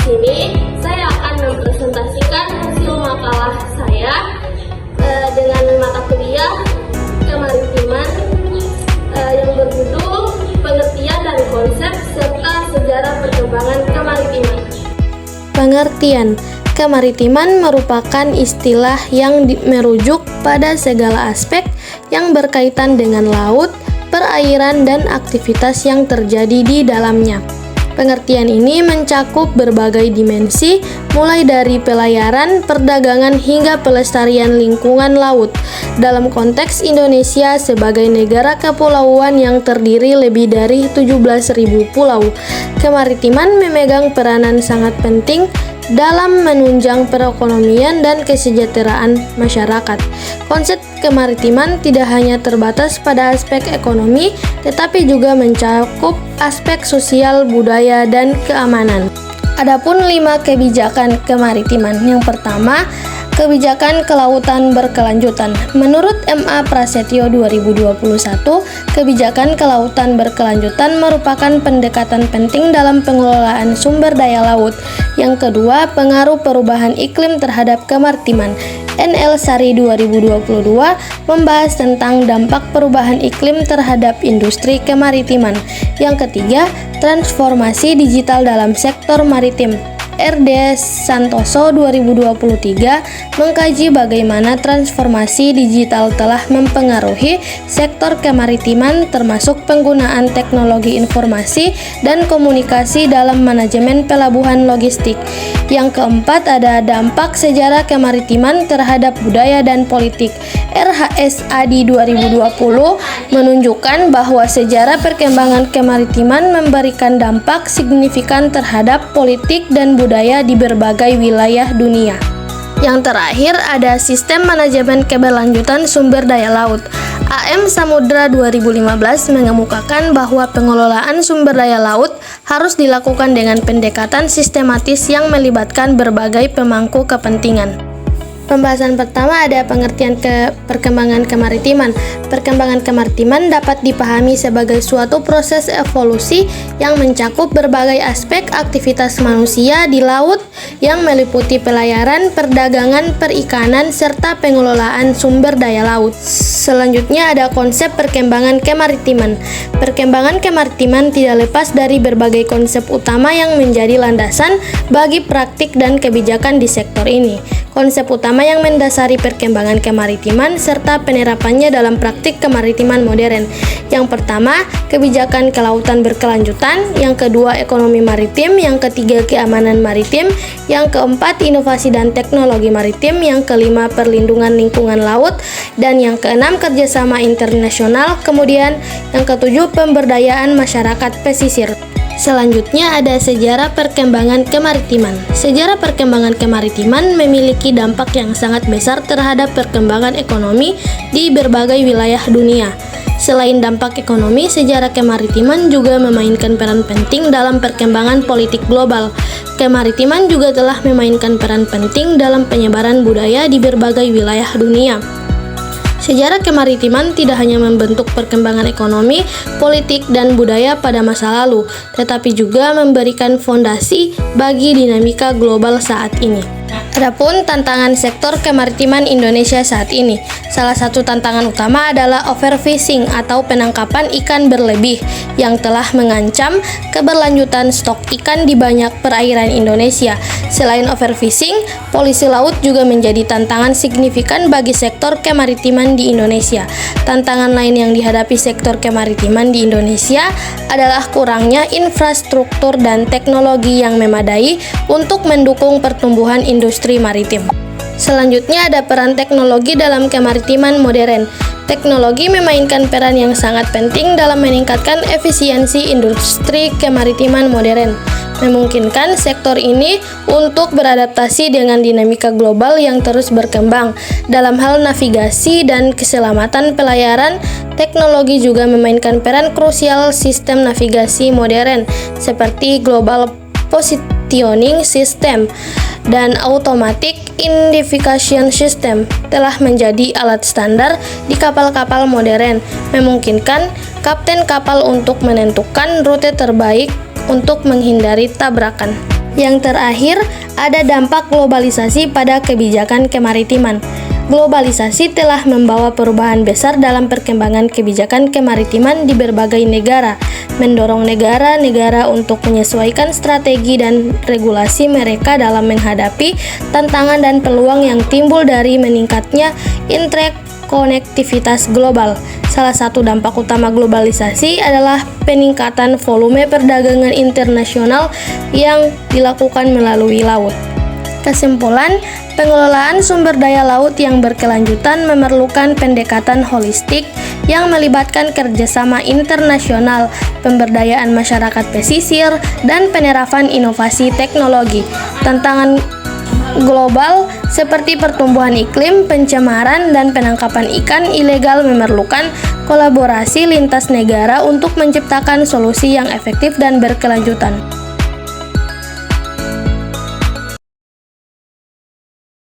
sini saya akan mempresentasikan hasil makalah saya dengan mata kuliah kemaritiman yang berjudul Pengertian dan Konsep serta Sejarah Perkembangan Kemaritiman. Pengertian kemaritiman merupakan istilah yang merujuk pada segala aspek yang berkaitan dengan laut, perairan, dan aktivitas yang terjadi di dalamnya. Pengertian ini mencakup berbagai dimensi, mulai dari pelayaran, perdagangan, hingga pelestarian lingkungan laut. Dalam konteks Indonesia sebagai negara kepulauan yang terdiri lebih dari 17.000 pulau, kemaritiman memegang peranan sangat penting dalam menunjang perekonomian dan kesejahteraan masyarakat. Konsep kemaritiman tidak hanya terbatas pada aspek ekonomi, tetapi juga mencakup aspek sosial, budaya, dan keamanan. Adapun 5 kebijakan kemaritiman. Yang pertama, kebijakan kelautan berkelanjutan. Menurut M.A. Prasetyo 2021, kebijakan kelautan berkelanjutan merupakan pendekatan penting dalam pengelolaan sumber daya laut. Yang kedua, pengaruh perubahan iklim terhadap kemaritiman. N.L. Sari 2022 membahas tentang dampak perubahan iklim terhadap industri kemaritiman. Yang ketiga, transformasi digital dalam sektor maritim. R.D. Santoso 2023 mengkaji bagaimana transformasi digital telah mempengaruhi sektor kemaritiman termasuk penggunaan teknologi informasi dan komunikasi dalam manajemen pelabuhan logistik. Yang keempat ada dampak sejarah kemaritiman terhadap budaya dan politik. RHS Adi 2020 menunjukkan bahwa sejarah perkembangan kemaritiman memberikan dampak signifikan terhadap politik dan budaya di berbagai wilayah dunia. Yang terakhir ada sistem manajemen keberlanjutan sumber daya laut. AM Samudra 2015 mengemukakan bahwa pengelolaan sumber daya laut harus dilakukan dengan pendekatan sistematis yang melibatkan berbagai pemangku kepentingan. Pembahasan pertama ada pengertian perkembangan kemaritiman. Perkembangan kemaritiman dapat dipahami sebagai suatu proses evolusi yang mencakup berbagai aspek aktivitas manusia di laut yang meliputi pelayaran, perdagangan, perikanan, serta pengelolaan sumber daya laut. Selanjutnya ada konsep perkembangan kemaritiman. Perkembangan kemaritiman tidak lepas dari berbagai konsep utama yang menjadi landasan bagi praktik dan kebijakan di sektor ini. Konsep utama yang mendasari perkembangan kemaritiman serta penerapannya dalam praktik kemaritiman modern. Yang pertama, kebijakan kelautan berkelanjutan. Yang kedua, ekonomi maritim. Yang ketiga, keamanan maritim. Yang keempat, inovasi dan teknologi maritim. Yang kelima, perlindungan lingkungan laut. Dan yang keenam, kerjasama internasional. Kemudian, yang ketujuh, pemberdayaan masyarakat pesisir. Selanjutnya ada sejarah perkembangan kemaritiman. Sejarah perkembangan kemaritiman memiliki dampak yang sangat besar terhadap perkembangan ekonomi di berbagai wilayah dunia. Selain dampak ekonomi, sejarah kemaritiman juga memainkan peran penting dalam perkembangan politik global. Kemaritiman juga telah memainkan peran penting dalam penyebaran budaya di berbagai wilayah dunia. Sejarah kemaritiman tidak hanya membentuk perkembangan ekonomi, politik, dan budaya pada masa lalu, tetapi juga memberikan fondasi bagi dinamika global saat ini. Adapun tantangan sektor kemaritiman Indonesia saat ini, salah satu tantangan utama adalah overfishing atau penangkapan ikan berlebih yang telah mengancam keberlanjutan stok ikan di banyak perairan Indonesia. Selain overfishing, polusi laut juga menjadi tantangan signifikan bagi sektor kemaritiman di Indonesia. Tantangan lain yang dihadapi sektor kemaritiman di Indonesia adalah kurangnya infrastruktur dan teknologi yang memadai untuk mendukung pertumbuhan industri maritim. Selanjutnya ada peran teknologi dalam kemaritiman modern. Teknologi memainkan peran yang sangat penting dalam meningkatkan efisiensi industri kemaritiman modern, memungkinkan sektor ini untuk beradaptasi dengan dinamika global yang terus berkembang. Dalam hal navigasi dan keselamatan pelayaran, teknologi juga memainkan peran krusial. Sistem navigasi modern seperti Global Positioning System dan Automatic Identification System telah menjadi alat standar di kapal-kapal modern, memungkinkan kapten kapal untuk menentukan rute terbaik untuk menghindari tabrakan. Yang terakhir, ada dampak globalisasi pada kebijakan kemaritiman. Globalisasi telah membawa perubahan besar dalam perkembangan kebijakan kemaritiman di berbagai negara, mendorong negara-negara untuk menyesuaikan strategi dan regulasi mereka dalam menghadapi tantangan dan peluang yang timbul dari meningkatnya interkonektivitas global. Salah satu dampak utama globalisasi adalah peningkatan volume perdagangan internasional yang dilakukan melalui laut. Kesimpulan, pengelolaan sumber daya laut yang berkelanjutan memerlukan pendekatan holistik yang melibatkan kerjasama internasional, pemberdayaan masyarakat pesisir, dan penerapan inovasi teknologi. Tantangan global seperti pertumbuhan iklim, pencemaran, dan penangkapan ikan ilegal memerlukan kolaborasi lintas negara untuk menciptakan solusi yang efektif dan berkelanjutan.